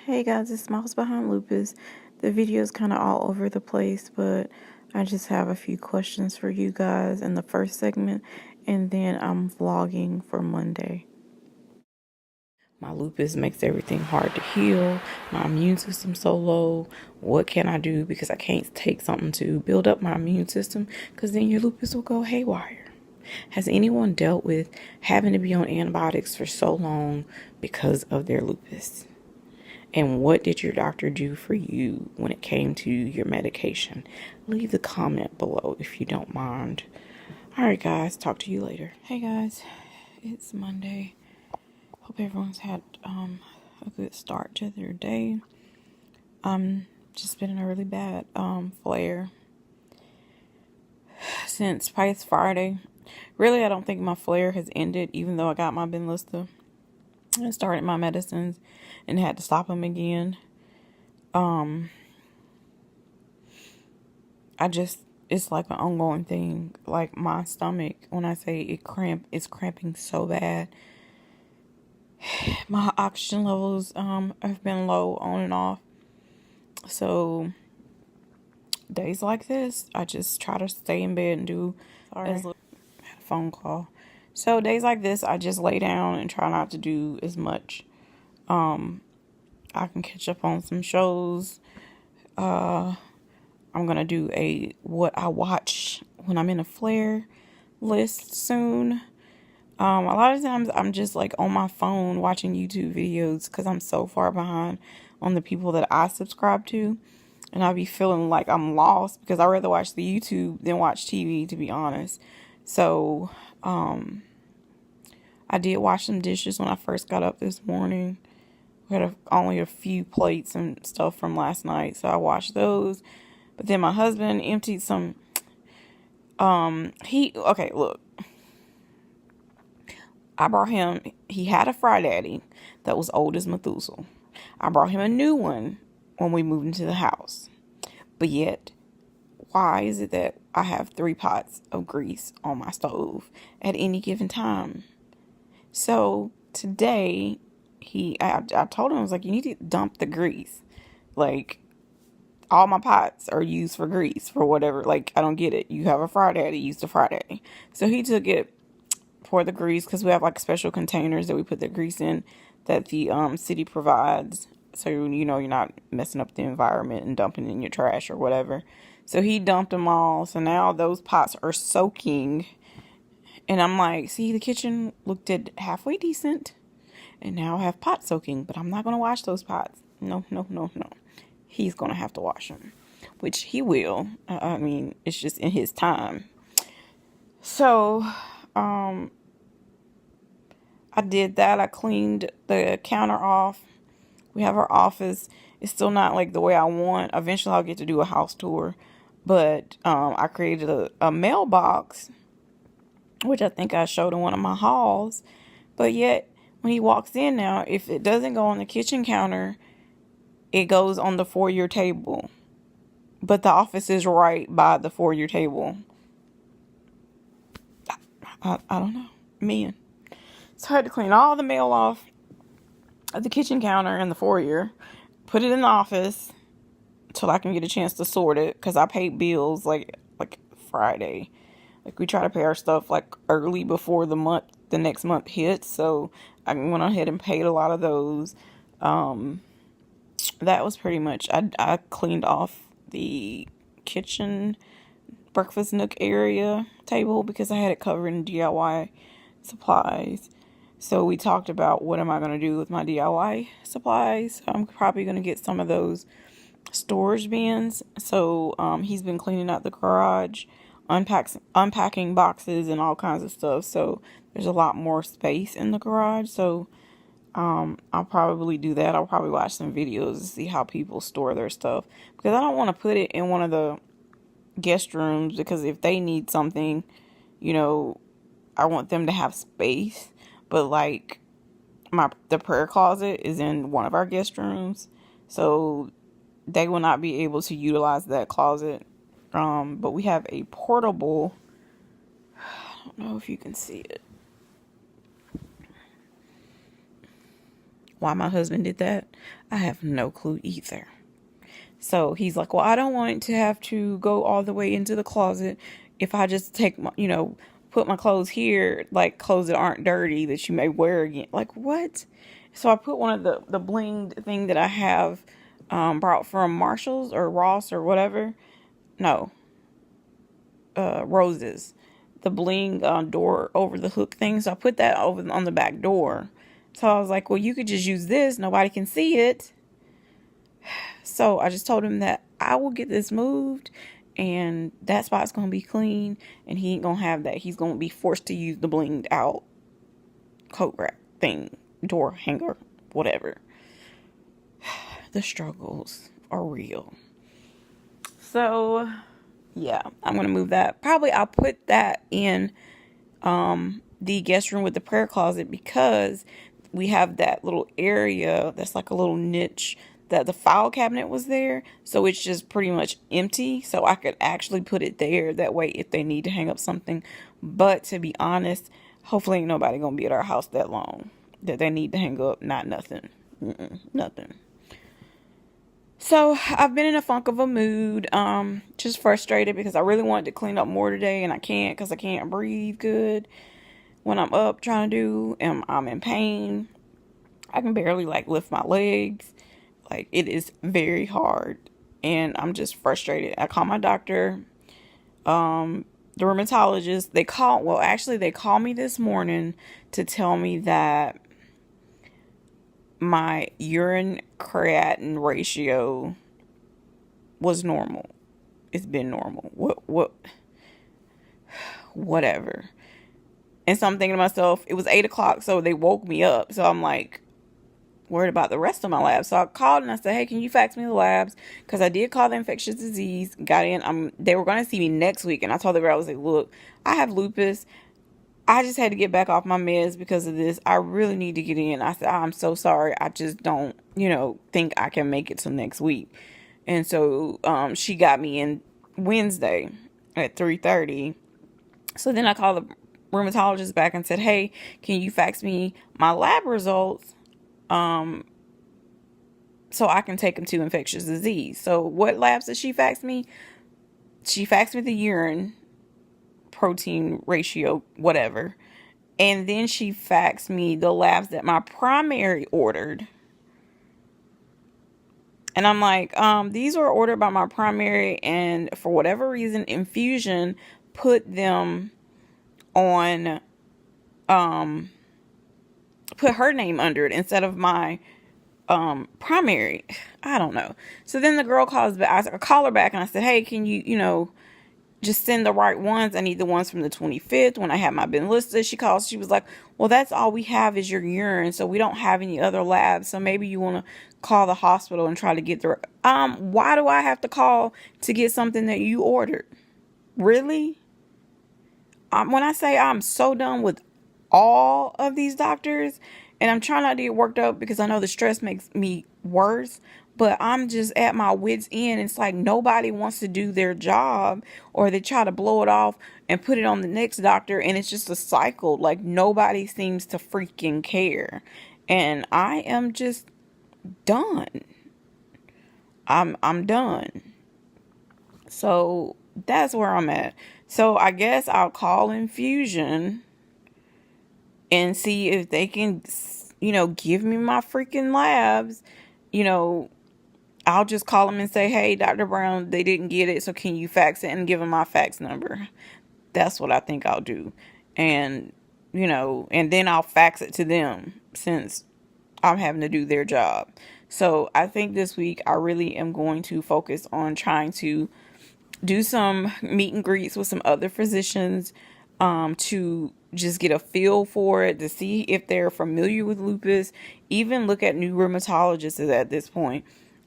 Hey guys, it's Mouse Behind Lupus. The video is kind of all over the place, but I just have a few questions for you guys in the first segment, and then I'm vlogging for Monday. My lupus makes everything hard to heal. My immune system's so low. What can I do? Because I can't take something to build up my immune system, because then your lupus will go haywire. Has anyone dealt with having to be on antibiotics for so long because of their lupus? And what did your doctor do for you when it came to your medication? Leave the comment below if you don't mind. Alright guys, talk to you later. Hey guys, it's Monday. Hope everyone's had a good start to their day. Just been in a really bad flare since probably it's Friday. Really, I don't think my flare has ended, even though I got my Benlysta and started my medicines and had to stop them again. It's like an ongoing thing. Like my stomach, when I say it's cramping so bad. My oxygen levels have been low on and off. So days like this, I just try to stay in bed and do. Sorry, I had a phone call. So days like this, I just lay down and try not to do as much. I can catch up on some shows. I'm gonna do a what I watch when I'm in a flare list soon. A lot of times I'm just like on my phone watching YouTube videos because I'm so far behind on the people that I subscribe to, and I'll be feeling like I'm lost because I'd rather watch the YouTube than watch TV, to be honest. So I did wash some dishes when I first got up this morning. We had only a few plates and stuff from last night, so I washed those. But then my husband emptied some. Look. I brought him. He had a Fry Daddy that was old as Methuselah. I brought him a new one when we moved into the house. But yet, why is it that I have 3 pots of grease on my stove at any given time? So today, I told him, I was like, you need to dump the grease. Like, all my pots are used for grease for whatever. Like, I don't get it. You have a Fry Daddy, use the Fry Daddy. So he took it for the grease, because we have like special containers that we put the grease in that the city provides. So, you know, you're not messing up the environment and dumping in your trash or whatever. So he dumped them all. So now those pots are soaking. And I'm like, see, the kitchen looked at halfway decent. And now I have pots soaking. But I'm not going to wash those pots. No. He's going to have to wash them. Which he will. I mean, it's just in his time. So, I did that. I cleaned the counter off. We have our office. It's still not like the way I want. Eventually I'll get to do a house tour. But I created a mailbox, which I think I showed in one of my hauls. But yet, when he walks in now, if it doesn't go on the kitchen counter, it goes on the foyer table. But the office is right by the foyer table. I don't know. Man. So I had to clean all the mail off at the kitchen counter and the foyer, put it in the office till I can get a chance to sort it, because I paid bills like Friday. Like, we try to pay our stuff like early before the next month hits, so I went ahead and paid a lot of those. that was pretty much, I cleaned off the kitchen breakfast nook area table because I had it covered in DIY supplies. So we talked about what am I going to do with my DIY supplies. I'm probably going to get some of those storage bins. So he's been cleaning out the garage, unpacking boxes and all kinds of stuff. So there's a lot more space in the garage. So I'll probably do that. I'll probably watch some videos to see how people store their stuff because I don't want to put it in one of the guest rooms because if they need something, you know, I want them to have space. But like the prayer closet is in one of our guest rooms, so they will not be able to utilize that closet. But we have a portable. I don't know if you can see it. Why my husband did that, I have no clue either. So he's like, well, I don't want to have to go all the way into the closet if I just take my, put my clothes here, like clothes that aren't dirty that you may wear again. Like, what? So I put one of the blinged thing that I have brought from Marshall's or Ross or whatever. No, Roses. The bling door over the hook thing. So I put that over on the back door. So I was like, well, you could just use this. Nobody can see it. So I just told him that I will get this moved and that spot's going to be clean and he ain't going to have that. He's going to be forced to use the blinged out coat rack thing, door hanger, whatever. The struggles are real. So yeah, I'm going to move that. Probably I'll put that in the guest room with the prayer closet because we have that little area that's like a little niche that the file cabinet was there. So it's just pretty much empty. So I could actually put it there. That way if they need to hang up something. But to be honest, hopefully ain't nobody going to be at our house that long that they need to hang up. Not nothing. Nothing. So I've been in a funk of a mood, just frustrated because I really wanted to clean up more today and I can't because I can't breathe good when I'm up trying to do, and I'm in pain. I can barely like lift my legs. Like it is very hard and I'm just frustrated. I called my doctor, the rheumatologist. They called me this morning to tell me that my urine creatinine ratio was normal. It's been normal. Whatever. And so I'm thinking to myself, it was 8:00, so they woke me up. So I'm like, worried about the rest of my labs. So I called and I said, hey, can you fax me the labs? Because I did call the infectious disease, got in. They were going to see me next week. And I told them, I was like, look, I have lupus. I just had to get back off my meds because of this. I really need to get in. I said, I'm so sorry. I just don't, think I can make it till next week. And so she got me in Wednesday at 3:30. So then I called the rheumatologist back and said, hey, can you fax me my lab results so I can take them to infectious disease? So what labs did she fax me? She faxed me the urine protein ratio, whatever. And then she faxed me the labs that my primary ordered. And I'm like, these were ordered by my primary, and for whatever reason, Infusion put them on, put her name under it instead of my primary. I don't know. So then the girl calls back. I call her back and I said, hey, can you, just send the right ones. I need the ones from the 25th when I had my bin listed. She calls. She was like, well, that's all we have is your urine. So we don't have any other labs. So maybe you want to call the hospital and try to get the, why do I have to call to get something that you ordered? Really? When I say I'm so done with all of these doctors, and I'm trying not to get worked up because I know the stress makes me worse, but I'm just at my wit's end. It's like nobody wants to do their job, or they try to blow it off and put it on the next doctor, and it's just a cycle. Like nobody seems to freaking care. And I am just done. I'm done. So that's where I'm at. So I guess I'll call Infusion and see if they can, give me my freaking labs, I'll just call them and say, hey, Dr. Brown, they didn't get it, so can you fax it, and give them my fax number. That's what I think I'll do. And, and then I'll fax it to them since I'm having to do their job. So I think this week I really am going to focus on trying to do some meet and greets with some other physicians, to just get a feel for it, to see if they're familiar with lupus, even look at new rheumatologists at this point.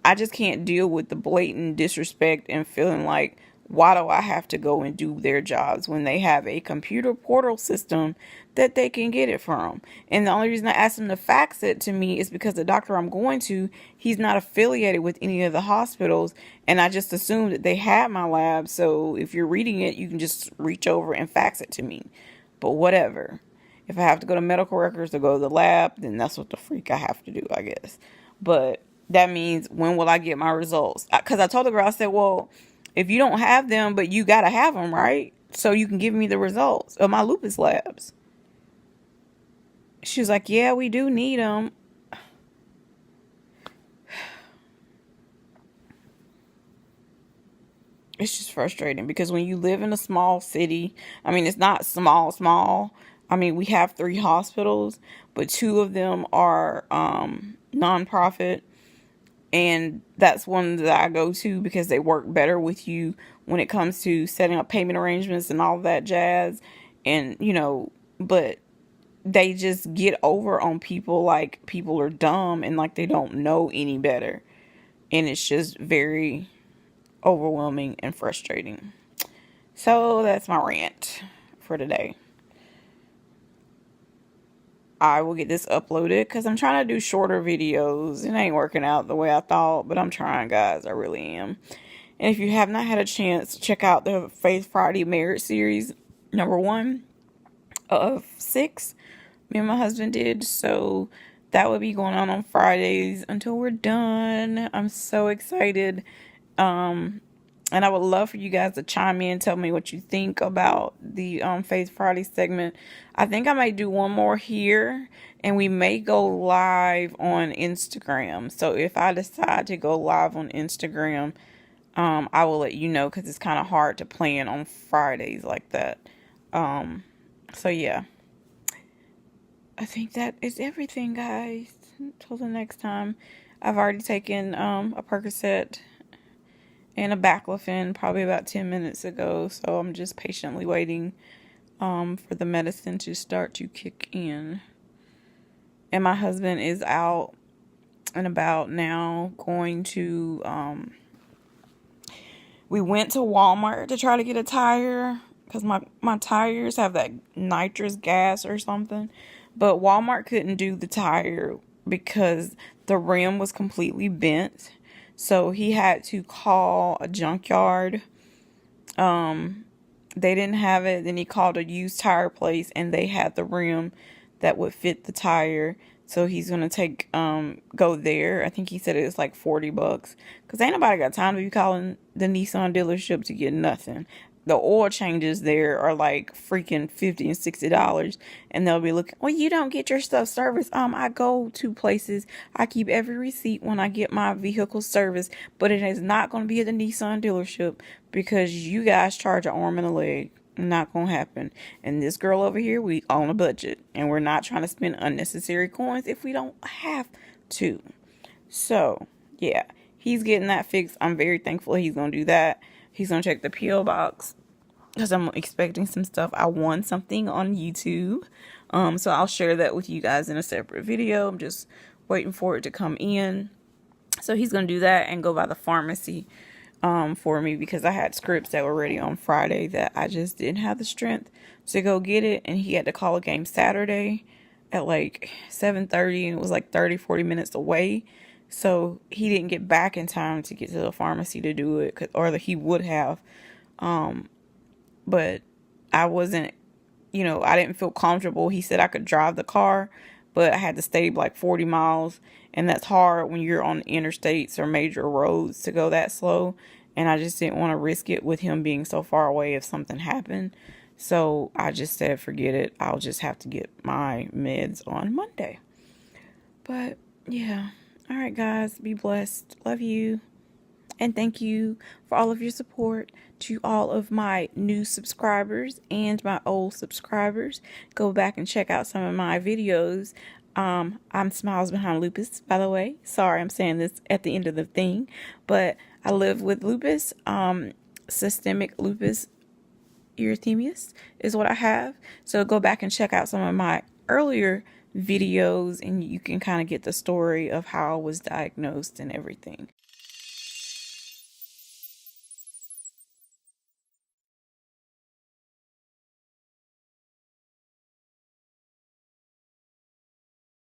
I just can't deal with the blatant disrespect and feeling like, why do I have to go and do their jobs when they have a computer portal system that they can get it from? And the only reason I asked them to fax it to me is because the doctor I'm going to, he's not affiliated with any of the hospitals, and I just assumed that they had my lab. So if you're reading it, you can just reach over and fax it to me. But whatever. If I have to go to medical records to go to the lab, then that's what the freak I have to do, I guess. But that means, when will I get my results? Because I told the girl, I said, well, if you don't have them, but you got to have them, right? So you can give me the results of my lupus labs. She was like, yeah, we do need them. It's just frustrating because when you live in a small city, I mean, it's not small. I mean, we have 3 hospitals, but 2 of them are nonprofit. And that's one that I go to because they work better with you when it comes to setting up payment arrangements and all that jazz. And, but they just get over on people like people are dumb and like they don't know any better. And it's just very overwhelming and frustrating. So that's my rant for today. I will get this uploaded because I'm trying to do shorter videos. It ain't working out the way I thought, but I'm trying, guys. I really am. And if you have not had a chance, check out the Faith Friday Marriage Series, number 1 of 6. Me and my husband did. So that will be going on Fridays until we're done. I'm so excited. And I would love for you guys to chime in, tell me what you think about the Faith Friday segment. I think I might do one more here, and we may go live on Instagram. So if I decide to go live on Instagram, I will let you know, because it's kind of hard to plan on Fridays like that. So yeah, I think that is everything, guys. Until the next time. I've already taken a Percocet and a baclofen probably about 10 minutes ago, so I'm just patiently waiting for the medicine to start to kick in. And my husband is out and about now, going to we went to Walmart to try to get a tire because my tires have that nitrous gas or something, but Walmart couldn't do the tire because the rim was completely bent. So he had to call a junkyard. They didn't have it. Then he called a used tire place, and they had the rim that would fit the tire. So he's going to go there. I think he said it was like $40. Because ain't nobody got time to be calling the Nissan dealership to get nothing. The oil changes there are like freaking $50 and $60. And they'll be looking, well, you don't get your stuff serviced. I go to places. I keep every receipt when I get my vehicle serviced. But it is not going to be at the Nissan dealership because you guys charge an arm and a leg. Not gonna happen. And this girl over here, we on a budget, and we're not trying to spend unnecessary coins if we don't have to. So yeah, he's getting that fixed. I'm very thankful he's gonna do that. He's gonna check the P.O. box because I'm expecting some stuff. I won something on YouTube, so I'll share that with you guys in a separate video. I'm just waiting for it to come in. So he's gonna do that and go by the pharmacy for me, because I had scripts that were ready on Friday that I just didn't have the strength to go get it. And he had to call a game Saturday at like 7:30, and it was like 40 minutes away. So he didn't get back in time to get to the pharmacy to do it, or that he would have. But I wasn't, I didn't feel comfortable. He said I could drive the car, but I had to stay like 40 miles. And that's hard when you're on interstates or major roads to go that slow. And I just didn't want to risk it with him being so far away if something happened. So I just said, forget it. I'll just have to get my meds on Monday. But yeah, All right, guys, be blessed. Love you. And thank you for all of your support to all of my new subscribers and my old subscribers. Go back and check out some of my videos. I'm Smiles Behind Lupus, by the way. Sorry, I'm saying this at the end of the thing, but I live with lupus. Systemic lupus erythemus is what I have. So go back and check out some of my earlier videos and you can kind of get the story of how I was diagnosed and everything.